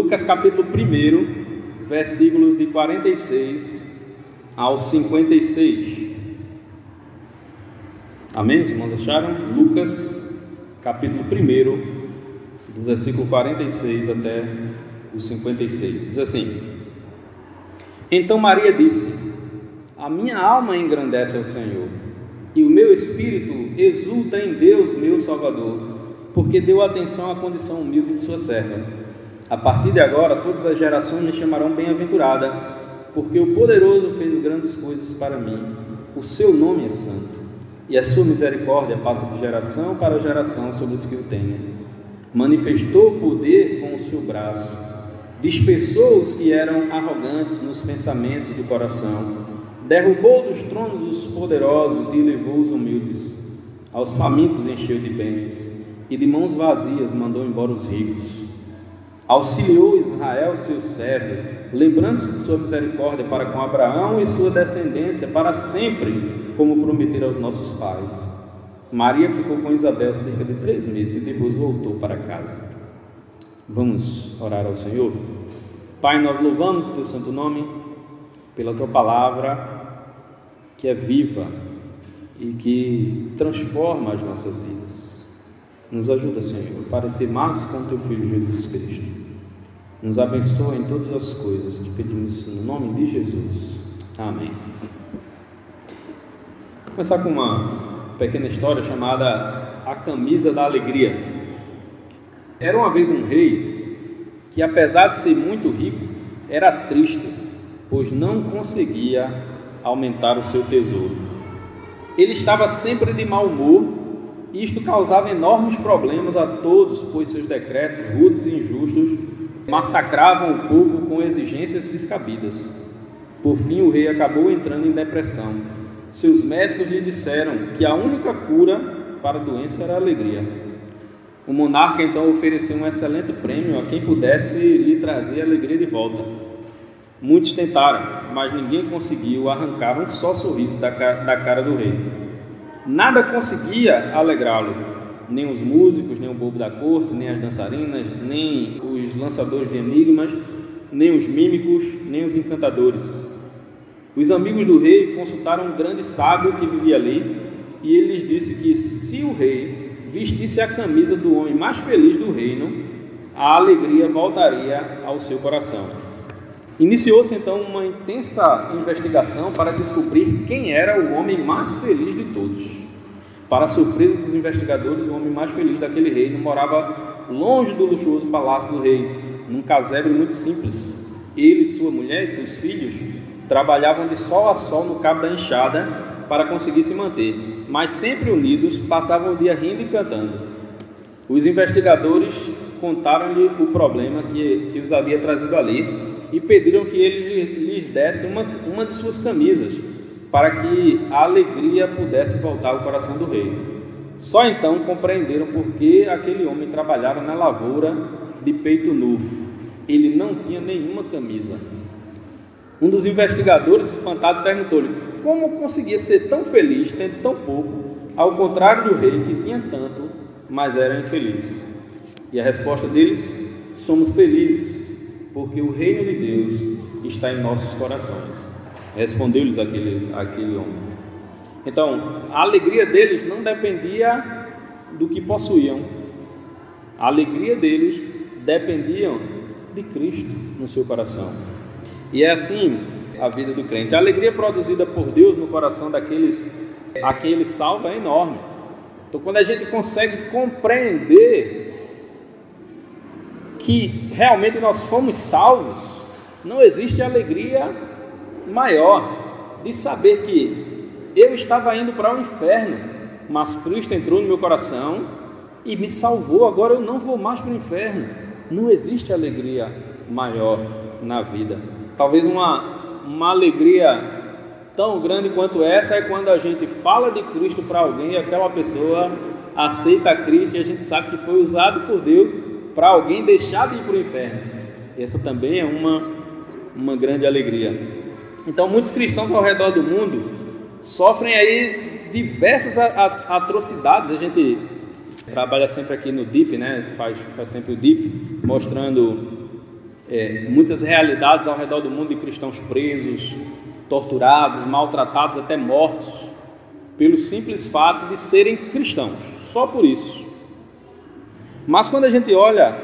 Lucas capítulo 1, versículos de 46 ao 56. Amém? Os irmãos acharam? Lucas capítulo 1, do versículo 46 até o 56. Diz assim: Então Maria disse: A minha alma engrandece ao Senhor, e o meu espírito exulta em Deus, meu Salvador, porque deu atenção à condição humilde de sua serva. A partir de agora, todas as gerações me chamarão bem-aventurada, porque o Poderoso fez grandes coisas para mim. O seu nome é santo, e a sua misericórdia passa de geração para geração sobre os que o temem. Manifestou o poder com o seu braço, dispersou os que eram arrogantes nos pensamentos do coração, derrubou dos tronos os poderosos e elevou os humildes. Aos famintos encheu de bens, e de mãos vazias mandou embora os ricos. Auxiliou Israel, seu servo, lembrando-se de sua misericórdia para com Abraão e sua descendência para sempre, como prometera aos nossos pais. Maria ficou com Isabel cerca de 3 meses e depois voltou para casa. Vamos orar ao Senhor? Pai, nós louvamos o teu santo nome pela tua palavra, que é viva e que transforma as nossas vidas. Nos ajuda, Senhor, a parecer mais com o teu Filho Jesus Cristo. Nos abençoa em todas as coisas, te pedimos no nome de Jesus. Amém. Vou começar com uma pequena história chamada A Camisa da Alegria. Era uma vez um rei que, apesar de ser muito rico, era triste, pois não conseguia aumentar o seu tesouro. Ele estava sempre de mau humor, e isto causava enormes problemas a todos, pois seus decretos rudes e injustos massacravam o povo com exigências descabidas. Por fim, o rei acabou entrando em depressão. Seus médicos lhe disseram que a única cura para a doença era a alegria. O monarca então ofereceu um excelente prêmio a quem pudesse lhe trazer a alegria de volta. Muitos tentaram, mas ninguém conseguiu arrancar um só sorriso da cara do rei. Nada conseguia alegrá-lo. Nem os músicos, nem o bobo da corte, nem as dançarinas, nem os lançadores de enigmas, nem os mímicos, nem os encantadores. Os amigos do rei consultaram um grande sábio que vivia ali, e ele lhes disse que se o rei vestisse a camisa do homem mais feliz do reino, a alegria voltaria ao seu coração. Iniciou-se então uma intensa investigação para descobrir quem era o homem mais feliz de todos. Para a surpresa dos investigadores, o homem mais feliz daquele reino morava longe do luxuoso palácio do rei, num casebre muito simples. Ele, sua mulher e seus filhos trabalhavam de sol a sol no cabo da enxada para conseguir se manter, mas sempre unidos passavam o dia rindo e cantando. Os investigadores contaram-lhe o problema que os havia trazido ali e pediram que ele lhes desse uma de suas camisas, para que a alegria pudesse voltar ao coração do rei. Só então compreenderam por que aquele homem trabalhava na lavoura de peito nu. Ele não tinha nenhuma camisa. Um dos investigadores, espantado, perguntou-lhe como conseguia ser tão feliz tendo tão pouco, ao contrário do rei que tinha tanto, mas era infeliz. E a resposta deles: somos felizes, porque o reino de Deus está em nossos corações. Respondeu-lhes aquele homem. Então, a alegria deles não dependia do que possuíam. A alegria deles dependia de Cristo no seu coração. E é assim a vida do crente. A alegria produzida por Deus no coração daqueles a quem Ele salva é enorme. Então, quando a gente consegue compreender que realmente nós fomos salvos, não existe alegria maior de saber que eu estava indo para o inferno, mas Cristo entrou no meu coração e me salvou. Agora eu não vou mais para o inferno. Não existe alegria maior na vida. Talvez uma alegria tão grande quanto essa é quando a gente fala de Cristo para alguém e aquela pessoa aceita Cristo e a gente sabe que foi usado por Deus para alguém deixar de ir para o inferno. Essa também é uma grande alegria. Então, muitos cristãos ao redor do mundo sofrem aí diversas atrocidades. A gente trabalha sempre aqui no DIP, né? Faz sempre o DIP, mostrando muitas realidades ao redor do mundo de cristãos presos, torturados, maltratados, até mortos, pelo simples fato de serem cristãos, só por isso. Mas quando a gente olha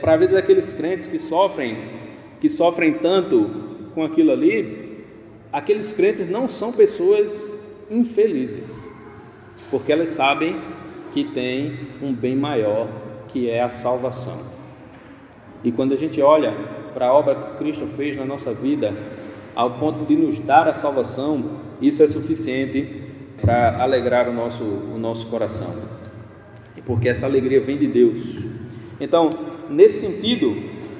para a vida daqueles crentes que sofrem tanto com aquilo ali, aqueles crentes não são pessoas infelizes, porque elas sabem que tem um bem maior, que é a salvação. E quando a gente olha para a obra que Cristo fez na nossa vida, ao ponto de nos dar a salvação, isso é suficiente para alegrar o nosso coração, porque essa alegria vem de Deus. Então, nesse sentido,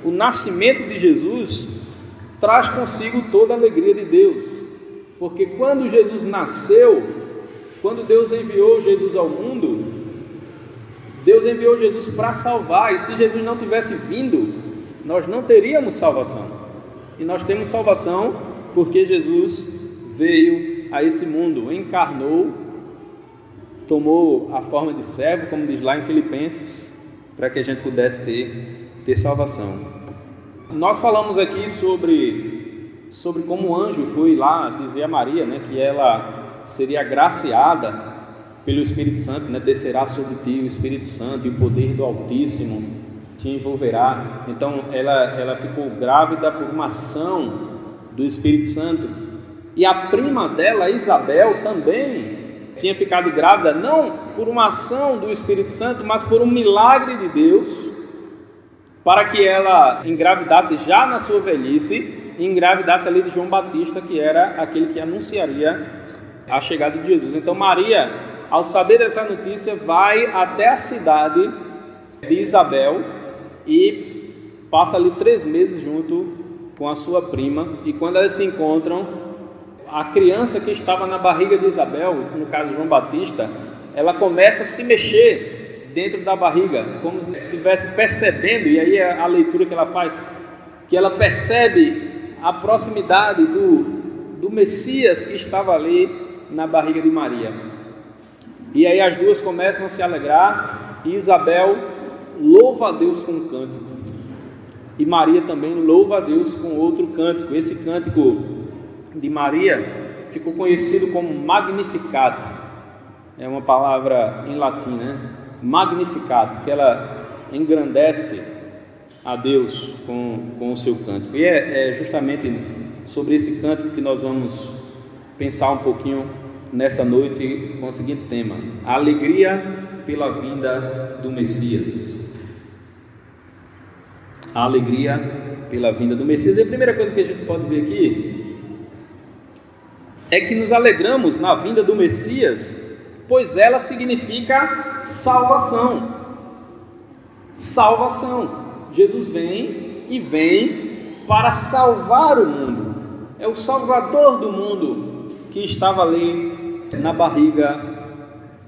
o nascimento de Jesus traz consigo toda a alegria de Deus, porque quando Jesus nasceu, quando Deus enviou Jesus ao mundo, Deus enviou Jesus para salvar, e se Jesus não tivesse vindo, nós não teríamos salvação. E nós temos salvação porque Jesus veio a esse mundo, encarnou, tomou a forma de servo, como diz lá em Filipenses, para que a gente pudesse ter salvação. Nós falamos aqui sobre como o anjo foi lá dizer a Maria, né, que ela seria agraciada pelo Espírito Santo, né? Descerá sobre ti o Espírito Santo e o poder do Altíssimo te envolverá. Então ela ficou grávida por uma ação do Espírito Santo. E a prima dela, Isabel, também tinha ficado grávida, não por uma ação do Espírito Santo, mas por um milagre de Deus, para que ela engravidasse já na sua velhice, e engravidasse ali de João Batista, que era aquele que anunciaria a chegada de Jesus. Então Maria, ao saber dessa notícia, vai até a cidade de Isabel e passa ali 3 meses junto com a sua prima, e quando elas se encontram, a criança que estava na barriga de Isabel, no caso João Batista, ela começa a se mexer dentro da barriga, como se estivesse percebendo, e aí é a leitura que ela faz, que ela percebe a proximidade do Messias que estava ali na barriga de Maria. E aí as duas começam a se alegrar, e Isabel louva a Deus com um cântico, e Maria também louva a Deus com outro cântico. Esse cântico de Maria ficou conhecido como Magnificat, é uma palavra em latim, né? Magnificat, que ela engrandece a Deus com o seu cântico. E é justamente sobre esse cântico que nós vamos pensar um pouquinho nessa noite, com o seguinte tema: a alegria pela vinda do Messias. A alegria pela vinda do Messias. E a primeira coisa que a gente pode ver aqui é que nos alegramos na vinda do Messias, pois ela significa salvação. Salvação. Jesus vem para salvar o mundo. É o Salvador do mundo que estava ali na barriga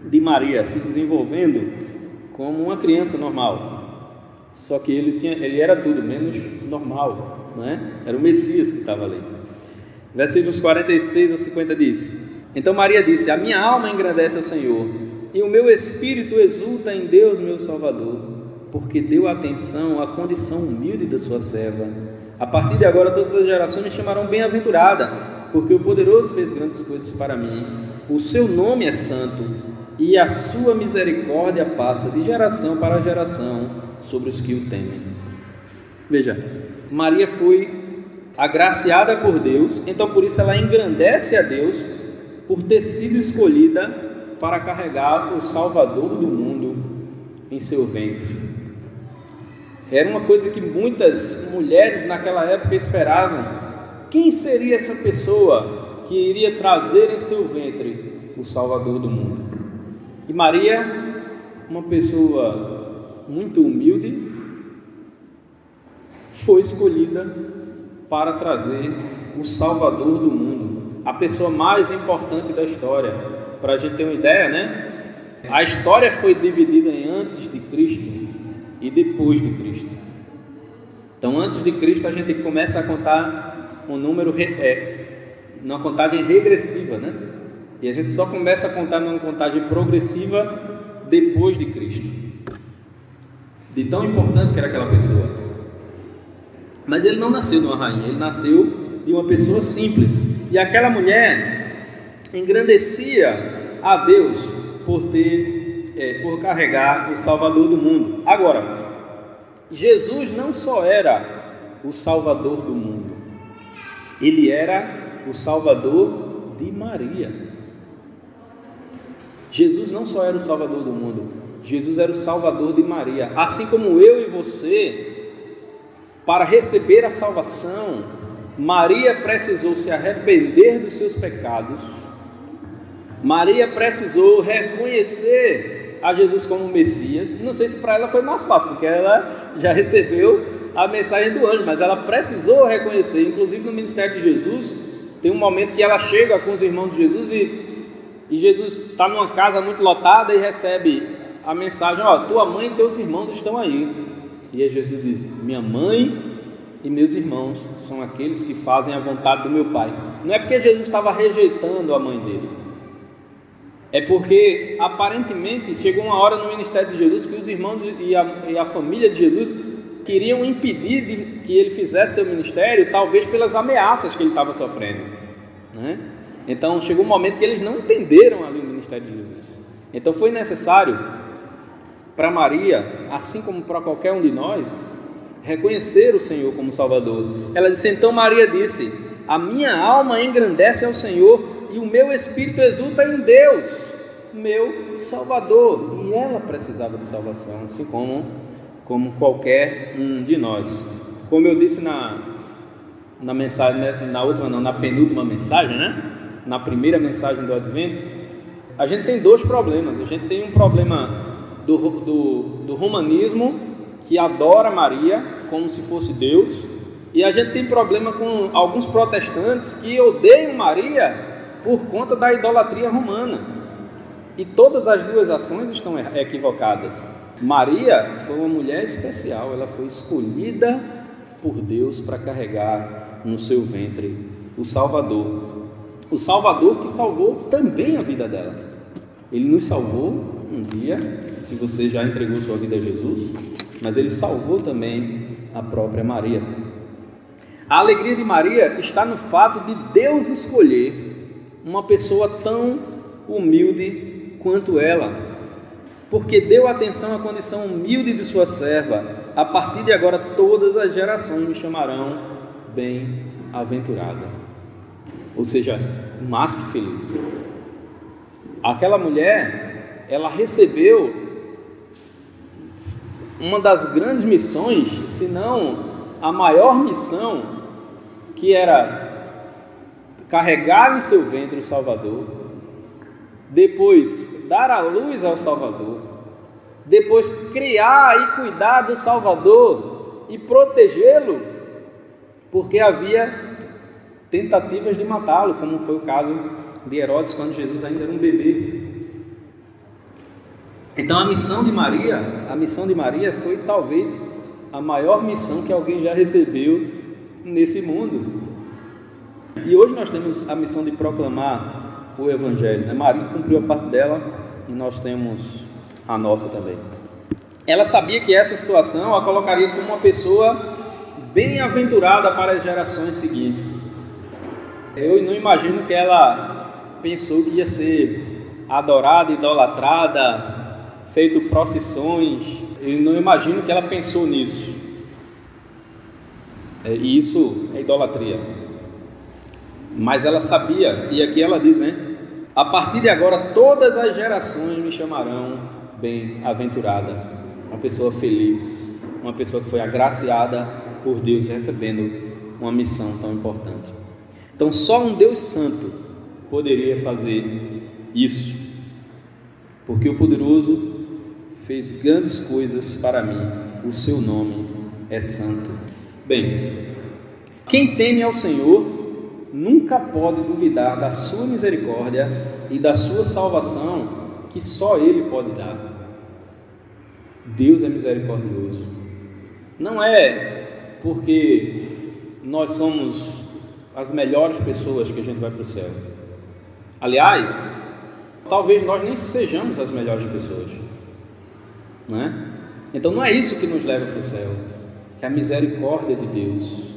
de Maria, se desenvolvendo como uma criança normal. Só que ele era tudo menos normal, não é? Era o Messias que estava ali. Versículos 46 a 50 diz: Então Maria disse: A minha alma engrandece ao Senhor, e o meu espírito exulta em Deus meu Salvador, porque deu atenção à condição humilde da sua serva. A partir de agora todas as gerações me chamarão bem-aventurada, porque o poderoso fez grandes coisas para mim. O seu nome é santo, e a sua misericórdia passa de geração para geração sobre os que o temem. Veja, Maria foi agraciada por Deus, então por isso ela engrandece a Deus por ter sido escolhida para carregar o Salvador do mundo em seu ventre. Era uma coisa que muitas mulheres naquela época esperavam. Quem seria essa pessoa que iria trazer em seu ventre o Salvador do mundo? E Maria, uma pessoa muito humilde, foi escolhida para trazer o Salvador do mundo, a pessoa mais importante da história. Para a gente ter uma ideia, né? A história foi dividida em antes de Cristo e depois de Cristo. Então, antes de Cristo, a gente começa a contar um número, numa contagem regressiva, né? E a gente só começa a contar numa contagem progressiva depois de Cristo. De tão importante que era aquela pessoa. Mas ele não nasceu de uma rainha, ele nasceu de uma pessoa simples. E aquela mulher engrandecia a Deus por carregar o Salvador do mundo. Agora, Jesus não só era o Salvador do mundo, ele era o Salvador de Maria. Jesus não só era o Salvador do mundo, Jesus era o Salvador de Maria. Assim como eu e você, para receber a salvação, Maria precisou se arrepender dos seus pecados, Maria precisou reconhecer a Jesus como Messias. E não sei se para ela foi mais fácil, porque ela já recebeu a mensagem do anjo, mas ela precisou reconhecer. Inclusive no ministério de Jesus, tem um momento que ela chega com os irmãos de Jesus e Jesus está numa casa muito lotada e recebe a mensagem: ó, tua mãe e teus irmãos estão aí. E aí Jesus diz: minha mãe e meus irmãos são aqueles que fazem a vontade do meu Pai. Não é porque Jesus estava rejeitando a mãe dele, é porque aparentemente chegou uma hora no ministério de Jesus que os irmãos e a família de Jesus queriam impedir que ele fizesse seu ministério, talvez pelas ameaças que ele estava sofrendo, né? Então chegou um momento que eles não entenderam ali o ministério de Jesus. Então foi necessário para Maria, assim como para qualquer um de nós, reconhecer o Senhor como Salvador. Ela disse: então Maria disse: a minha alma engrandece ao Senhor e o meu espírito exulta em Deus, meu Salvador. E ela precisava de salvação, assim como qualquer um de nós. Como eu disse na mensagem, na penúltima mensagem, né? Na primeira mensagem do Advento, a gente tem dois problemas. A gente tem um problema do romanismo, que adora Maria como se fosse Deus, e a gente tem problema com alguns protestantes que odeiam Maria por conta da idolatria romana. E todas as duas ações estão equivocadas. Maria foi uma mulher especial, ela foi escolhida por Deus para carregar no seu ventre o Salvador que salvou também a vida dela. Ele nos salvou um dia, se você já entregou sua vida a Jesus, mas ele salvou também a própria Maria. A alegria de Maria está no fato de Deus escolher uma pessoa tão humilde quanto ela, porque deu atenção à condição humilde de sua serva. A partir de agora todas as gerações me chamarão bem-aventurada, ou seja, mais que feliz. Aquela mulher, ela recebeu uma das grandes missões, se não a maior missão, que era carregar em seu ventre o Salvador, depois dar a luz ao Salvador, depois criar e cuidar do Salvador e protegê-lo, porque havia tentativas de matá-lo, como foi o caso de Herodes quando Jesus ainda era um bebê. Então a missão de Maria foi talvez a maior missão que alguém já recebeu nesse mundo. E hoje nós temos a missão de proclamar o Evangelho, né? Maria cumpriu a parte dela e nós temos a nossa também. Ela sabia que essa situação a colocaria como uma pessoa bem-aventurada para as gerações seguintes. Eu não imagino que ela pensou que ia ser adorada, idolatrada, feito procissões. Eu não imagino que ela pensou nisso. E isso é idolatria. Mas ela sabia, e aqui ela diz, né? A partir de agora todas as gerações me chamarão bem-aventurada. Uma pessoa feliz, uma pessoa que foi agraciada por Deus recebendo uma missão tão importante. Então só um Deus santo poderia fazer isso, porque o poderoso fez grandes coisas para mim, o seu nome é santo. Bem, quem teme ao Senhor nunca pode duvidar da sua misericórdia e da sua salvação, que só Ele pode dar. Deus é misericordioso. Não é porque nós somos as melhores pessoas que a gente vai para o céu. Aliás, talvez nós nem sejamos as melhores pessoas, não é? Então não é isso que nos leva para o céu. é a misericórdia de Deus,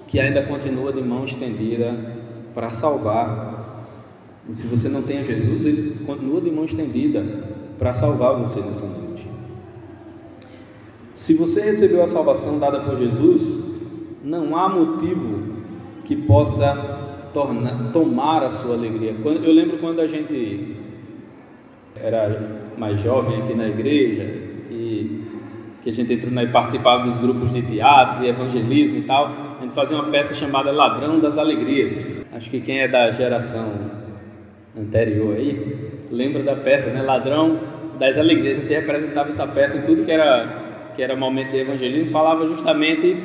que ainda continua de mão estendida para salvar. E se você não tem a Jesus, Ele continua de mão estendida para salvar você nessa noite. Se você recebeu a salvação dada por Jesus, não há motivo que possa tomar a sua alegria. Eu lembro quando a gente era mais jovem aqui na igreja e que a gente entrou e participava dos grupos de teatro, de evangelismo e tal, a gente fazia uma peça chamada Ladrão das Alegrias. Acho que quem é da geração anterior aí lembra da peça, né? Ladrão das Alegrias. A gente representava essa peça em tudo que era momento de evangelismo, falava justamente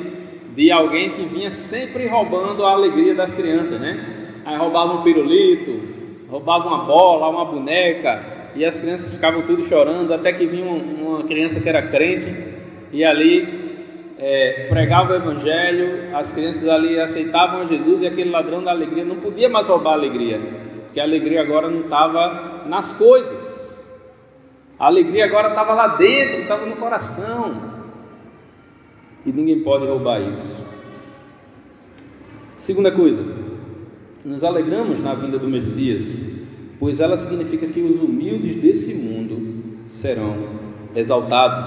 de alguém que vinha sempre roubando a alegria das crianças, né? Aí roubava um pirulito, roubava uma bola, uma boneca, e as crianças ficavam tudo chorando, até que vinha uma criança que era crente, e ali pregava o evangelho, as crianças ali aceitavam a Jesus, e aquele ladrão da alegria não podia mais roubar a alegria, porque a alegria agora não estava nas coisas, a alegria agora estava lá dentro, estava no coração, e ninguém pode roubar isso. Segunda coisa, nos alegramos na vinda do Messias, pois ela significa que os humildes desse mundo serão exaltados.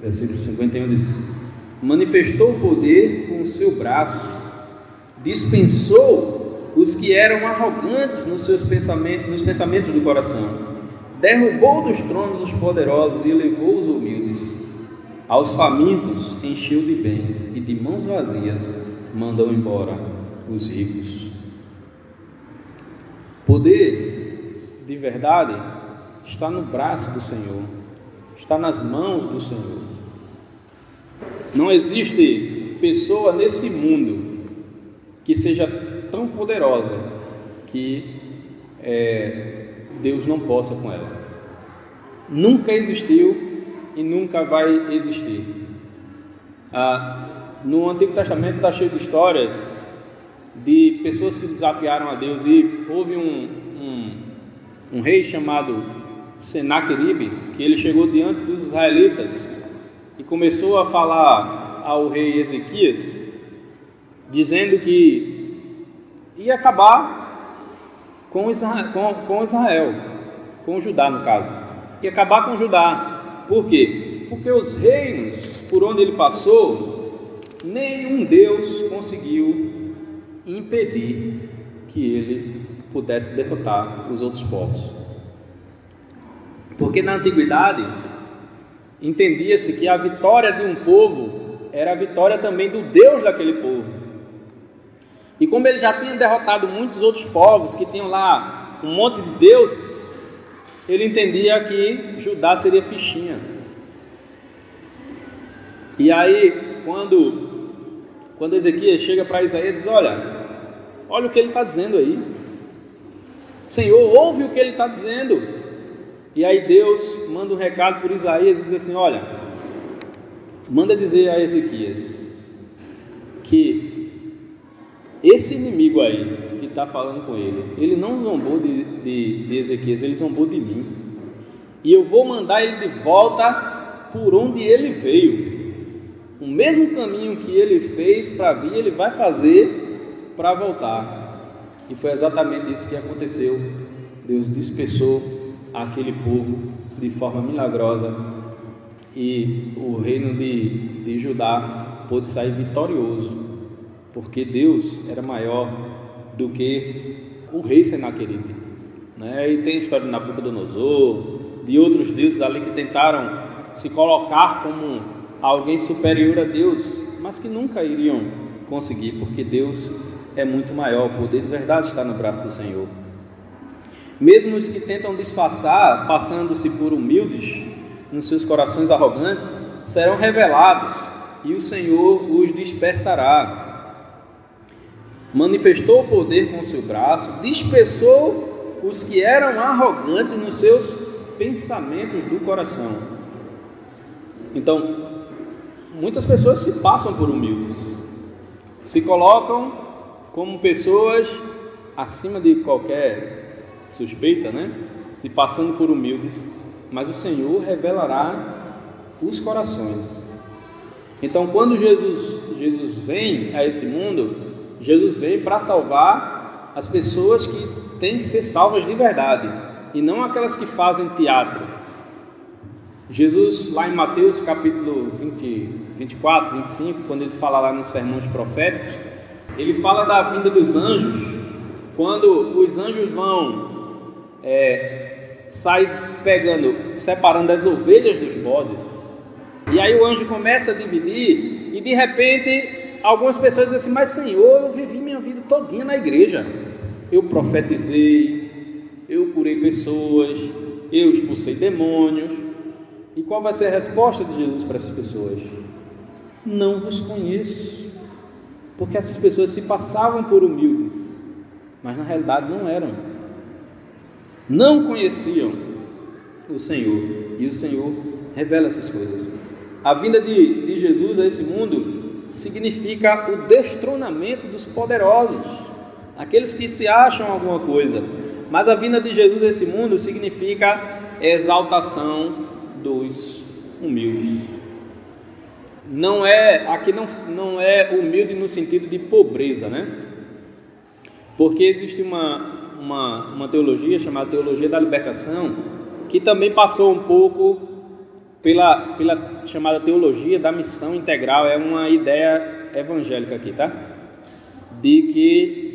Versículo 51 diz: manifestou o poder com o seu braço, dispensou os que eram arrogantes nos pensamentos do coração, derrubou dos tronos os poderosos e elevou os humildes. Aos famintos encheu de bens, e de mãos vazias mandou embora os ricos. Poder de verdade está no braço do Senhor, está nas mãos do Senhor. Não existe pessoa nesse mundo que seja tão poderosa que Deus não possa com ela. Nunca existiu e nunca vai existir. No Antigo Testamento está cheio de histórias de pessoas que desafiaram a Deus, e houve um rei chamado Senaqueribe, que ele chegou diante dos israelitas e começou a falar ao rei Ezequias, dizendo que ia acabar com Israel, com Judá no caso, ia acabar com Judá. Por quê? Porque os reinos por onde ele passou, nenhum Deus conseguiu impedir que ele pudesse derrotar os outros povos. Porque na antiguidade entendia-se que a vitória de um povo era a vitória também do Deus daquele povo. E como ele já tinha derrotado muitos outros povos que tinham lá um monte de deuses, ele entendia que Judá seria fichinha. E aí, quando Ezequias chega para Isaías e diz: olha o que ele está dizendo aí, Senhor, ouve o que ele está dizendo. E aí Deus manda um recado por Isaías e diz assim: olha, manda dizer a Ezequias que esse inimigo aí que está falando com ele não zombou de Ezequias, ele zombou de mim, e eu vou mandar ele de volta por onde ele veio. O mesmo caminho que ele fez para vir, ele vai fazer para voltar. E foi exatamente isso que aconteceu. Deus dispersou aquele povo de forma milagrosa, e o reino de Judá pôde sair vitorioso, porque Deus era maior do que o rei Senaqueribe, né? E tem a história de Nabucodonosor, de outros deuses ali que tentaram se colocar como alguém superior a Deus, mas que nunca iriam conseguir, porque Deus é muito maior. O poder de verdade está no braço do Senhor. Mesmo os que tentam disfarçar, passando-se por humildes nos seus corações arrogantes, serão revelados, e o Senhor os dispersará. Manifestou o poder com o seu braço, dispersou os que eram arrogantes nos seus pensamentos do coração. Então, muitas pessoas se passam por humildes, se colocam como pessoas acima de qualquer suspeita, né? Se passando por humildes, mas o Senhor revelará os corações. Então, quando Jesus vem a esse mundo, Jesus vem para salvar as pessoas que têm que ser salvas de verdade, e não aquelas que fazem teatro. Jesus, lá em Mateus capítulo 24, 25, quando ele fala lá nos sermões proféticos, ele fala da vinda dos anjos, quando os anjos vão sair separando as ovelhas dos bodes. E aí o anjo começa a dividir, e de repente algumas pessoas dizem assim: mas Senhor, eu vivi minha vida todinha na igreja, eu profetizei, eu curei pessoas, eu expulsei demônios. E qual vai ser a resposta de Jesus para essas pessoas? Não vos conheço. Porque essas pessoas se passavam por humildes, mas na realidade não eram, não conheciam o Senhor, e o Senhor revela essas coisas. A vinda de Jesus a esse mundo significa o destronamento dos poderosos, aqueles que se acham alguma coisa. Mas a vinda de Jesus a esse mundo significa a exaltação dos humildes. Aqui não é humilde no sentido de pobreza, né? Porque existe uma teologia chamada teologia da libertação, que também passou um pouco pela chamada teologia da missão integral. É uma ideia evangélica aqui, tá? De que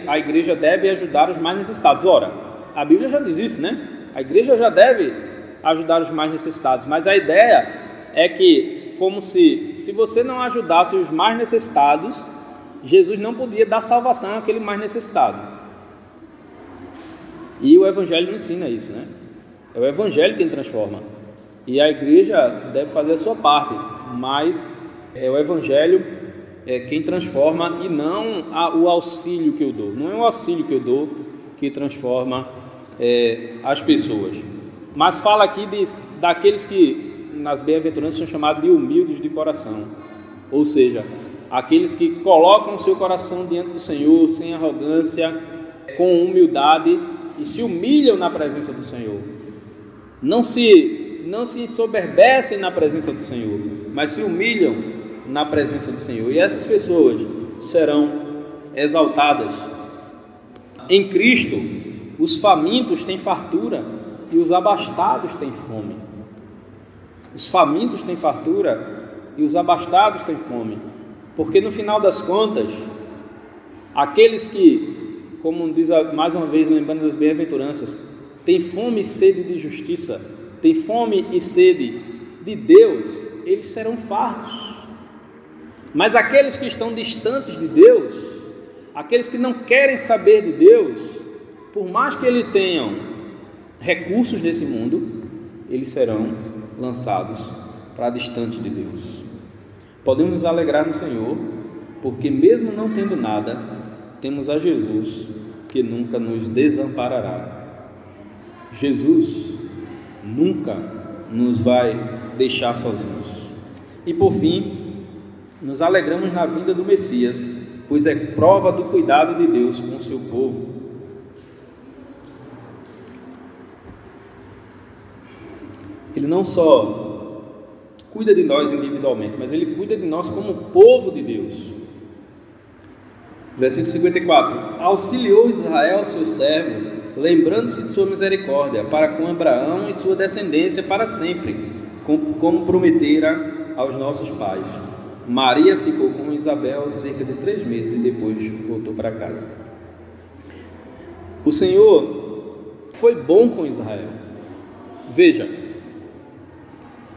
a igreja deve ajudar os mais necessitados. Ora, a Bíblia já diz isso, né? A igreja já deve ajudar os mais necessitados, mas a ideia é que, como se você não ajudasse os mais necessitados, Jesus não podia dar salvação àquele mais necessitado. E o Evangelho ensina isso, né? É o Evangelho quem transforma, e a igreja deve fazer a sua parte, mas é o Evangelho quem transforma, e não o auxílio que eu dou. Não é o auxílio que eu dou que transforma as pessoas. Mas fala aqui daqueles que nas bem-aventuranças são chamados de humildes de coração, ou seja, aqueles que colocam o seu coração diante do Senhor sem arrogância, com humildade, e se humilham na presença do Senhor. Não se ensoberbecem na presença do Senhor, mas se humilham na presença do Senhor, e essas pessoas serão exaltadas. Em Cristo, os famintos têm fartura e os abastados têm fome. Os famintos têm fartura e os abastados têm fome, porque no final das contas, aqueles que, como diz mais uma vez, lembrando das bem-aventuranças, têm fome e sede de justiça, têm fome e sede de Deus, eles serão fartos. Mas aqueles que estão distantes de Deus, aqueles que não querem saber de Deus, por mais que eles tenham recursos nesse mundo, eles serão lançados para distante de Deus. Podemos nos alegrar no Senhor, porque mesmo não tendo nada, temos a Jesus, que nunca nos desamparará. Jesus nunca nos vai deixar sozinhos. E por fim, nos alegramos na vinda do Messias, pois é prova do cuidado de Deus com o seu povo. Ele não só cuida de nós individualmente, mas Ele cuida de nós como povo de Deus. Versículo 54: auxiliou Israel, seu servo, lembrando-se de sua misericórdia, para com Abraão e sua descendência para sempre, como prometera aos nossos pais. Maria ficou com Isabel cerca de 3 meses e depois voltou para casa. O Senhor foi bom com Israel. Veja,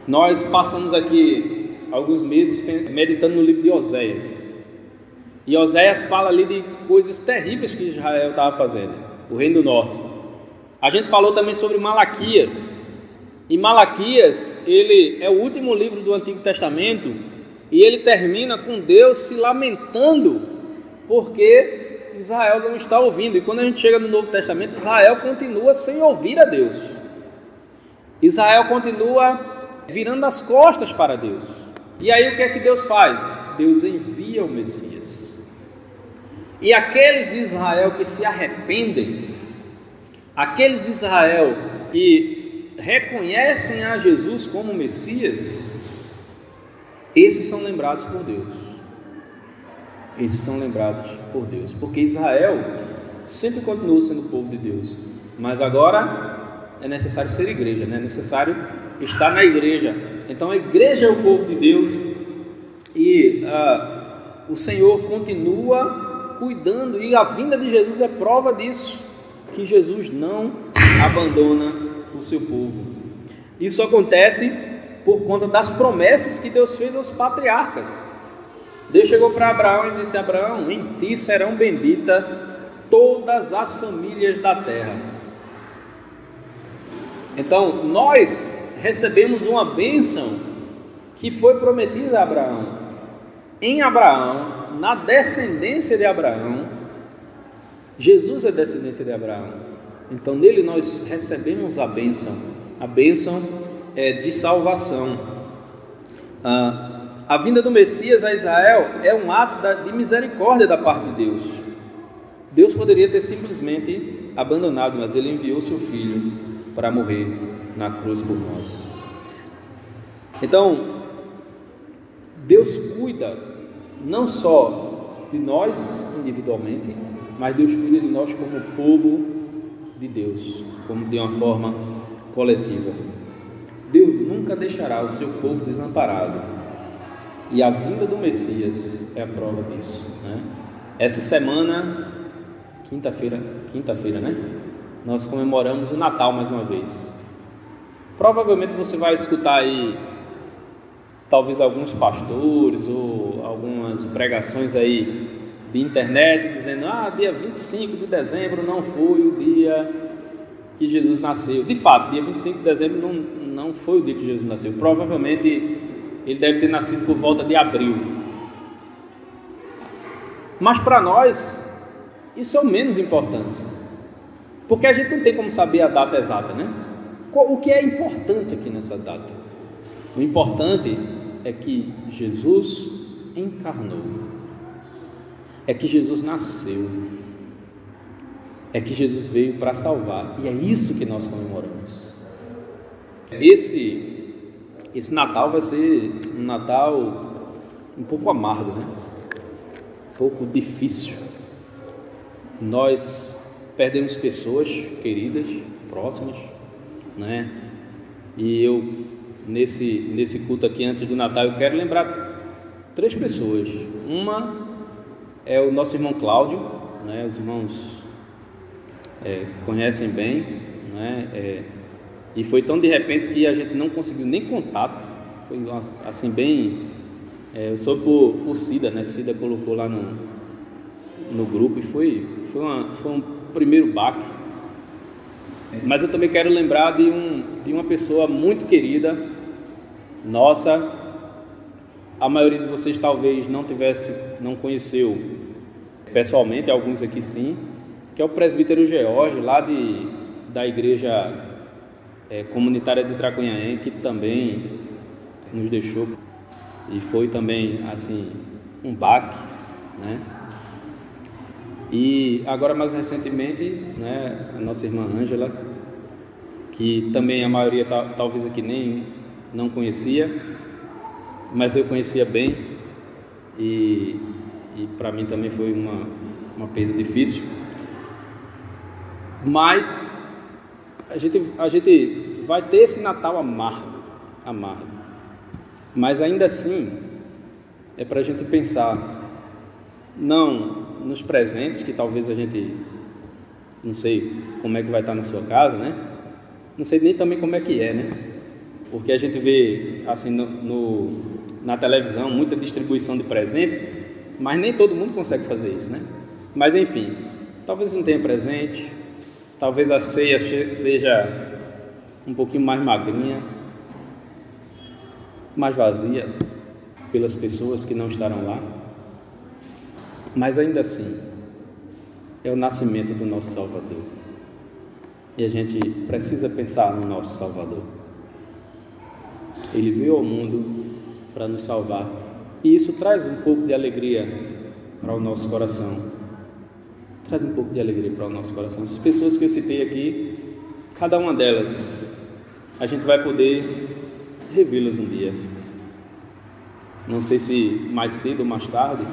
nós passamos aqui alguns meses meditando no livro de Oséias, e Oséias fala ali de coisas terríveis que Israel estava fazendo, o reino do norte. A gente falou também sobre Malaquias, e Malaquias, ele é o último livro do Antigo Testamento, e ele termina com Deus se lamentando porque Israel não está ouvindo. E quando a gente chega no Novo Testamento, Israel continua sem ouvir a Deus. Israel continua virando as costas para Deus. E aí o que é que Deus faz? Deus envia o Messias. E aqueles de Israel que se arrependem, aqueles de Israel que reconhecem a Jesus como Messias, esses são lembrados por Deus. Esses são lembrados por Deus, porque Israel sempre continuou sendo o povo de Deus, mas agora é necessário ser igreja, né? É necessário estar na igreja. Então a igreja é o povo de Deus e o Senhor continua cuidando, e a vinda de Jesus é prova disso, que Jesus não abandona o seu povo. Isso acontece por conta das promessas que Deus fez aos patriarcas. Deus chegou para Abraão e disse: Abraão, em ti serão benditas todas as famílias da terra. Então nós recebemos uma bênção que foi prometida a Abraão. Em Abraão, na descendência de Abraão, Jesus é descendência de Abraão. Então nele nós recebemos a bênção de salvação. A vinda do Messias a Israel é um ato de misericórdia da parte de Deus. Deus poderia ter simplesmente abandonado, mas Ele enviou seu Filho para morrer na cruz por nós. Então, Deus cuida não só de nós individualmente, mas Deus cuida de nós como povo de Deus, como de uma forma coletiva. Deus nunca deixará o seu povo desamparado. E a vinda do Messias é a prova disso, né? Essa semana, quinta-feira, né? Nós comemoramos o Natal mais uma vez. Provavelmente você vai escutar aí, talvez alguns pastores ou algumas pregações aí de internet dizendo: dia 25 de dezembro não foi o dia que Jesus nasceu. De fato, dia 25 de dezembro não foi o dia que Jesus nasceu. Provavelmente ele deve ter nascido por volta de abril. Mas para nós, isso é o menos importante, porque a gente não tem como saber a data exata, né? O que é importante aqui nessa data? O importante é que Jesus encarnou, é que Jesus nasceu, é que Jesus veio para salvar, e é isso que nós comemoramos. Esse Natal vai ser um Natal um pouco amargo, né? Um pouco difícil. Nós perdemos pessoas queridas, próximas, né? E eu, nesse culto aqui antes do Natal, eu quero lembrar 3 pessoas. Uma é o nosso irmão Cláudio, né? Os irmãos conhecem bem, né? E foi tão de repente que a gente não conseguiu nem contato. Foi assim bem... eu sou por Cida, né? Cida colocou lá no grupo e foi um primeiro baque. Mas eu também quero lembrar de uma pessoa muito querida nossa. A maioria de vocês talvez não conheceu pessoalmente, alguns aqui sim, que é o presbítero George, lá da igreja comunitária de Tracunhaém, que também nos deixou, e foi também assim um baque, né? E agora mais recentemente, né, a nossa irmã Ângela, que também a maioria talvez aqui nem não conhecia, mas eu conhecia bem, e para mim também foi uma perda difícil. Mas a gente vai ter esse Natal amargo, mas ainda assim é para a gente pensar, não nos presentes, que talvez a gente, não sei como é que vai estar na sua casa, né? Não sei nem também como é que é, né? Porque a gente vê assim na televisão muita distribuição de presente, mas nem todo mundo consegue fazer isso, né? Mas enfim, talvez não tenha presente, talvez a ceia seja um pouquinho mais magrinha, mais vazia pelas pessoas que não estarão lá, mas ainda assim é o nascimento do nosso Salvador, e a gente precisa pensar no nosso Salvador. Ele veio ao mundo para nos salvar, e isso traz um pouco de alegria para o nosso coração. Traz um pouco de alegria para o nosso coração. Essas pessoas que eu citei aqui, cada uma delas, a gente vai poder revê-las um dia. não sei se mais cedo ou mais tarde,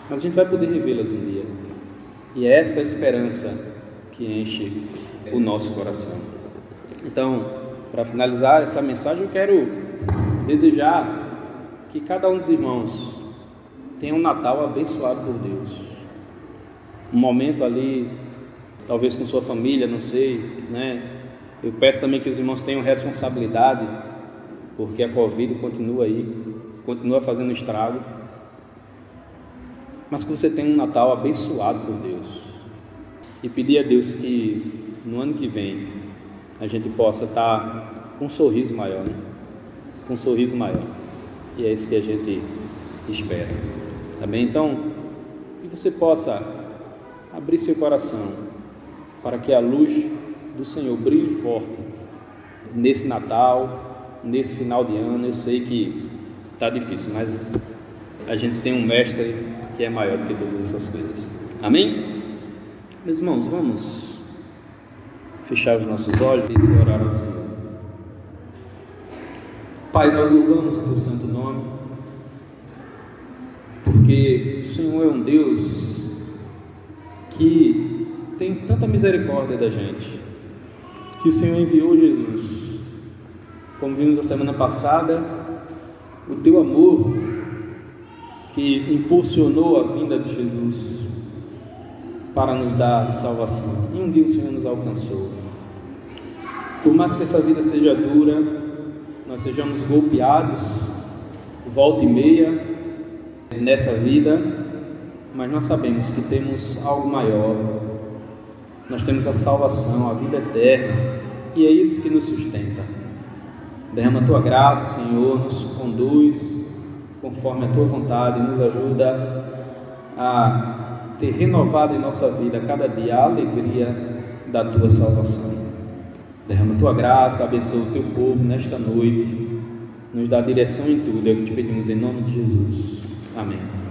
mas a gente vai poder revê-las um dia. E é essa esperança que enche o nosso coração. Então, para finalizar essa mensagem, eu quero desejar que cada um dos irmãos tenha um Natal abençoado por Deus. Um momento ali, talvez com sua família, não sei, né? Eu peço também que os irmãos tenham responsabilidade, porque a Covid continua aí, continua fazendo estrago. Mas que você tenha um Natal abençoado por Deus. E pedir a Deus que no ano que vem a gente possa estar com um sorriso maior, né? Com um sorriso maior. E é isso que a gente espera. Tá bem? Então, que você possa abrir seu coração para que a luz do Senhor brilhe forte nesse Natal, nesse final de ano. Eu sei que está difícil, mas a gente tem um mestre que é maior do que todas essas coisas. Amém? Meus irmãos, vamos fechar os nossos olhos e orar ao Senhor. Pai, nós louvamos o teu santo nome, porque o Senhor é um Deus que tem tanta misericórdia da gente, que o Senhor enviou Jesus. Como vimos a semana passada, o teu amor que impulsionou a vinda de Jesus para nos dar salvação. E um dia o Senhor nos alcançou. Por mais que essa vida seja dura, nós sejamos golpeados volta e meia nessa vida, mas nós sabemos que temos algo maior. Nós temos a salvação, a vida eterna, e é isso que nos sustenta. Derrama a tua graça, Senhor, nos conduz conforme a tua vontade, nos ajuda a ter renovado em nossa vida cada dia a alegria da tua salvação. Derrama a tua graça, abençoa o teu povo nesta noite, nos dá direção em tudo, é o que te pedimos em nome de Jesus. Amém.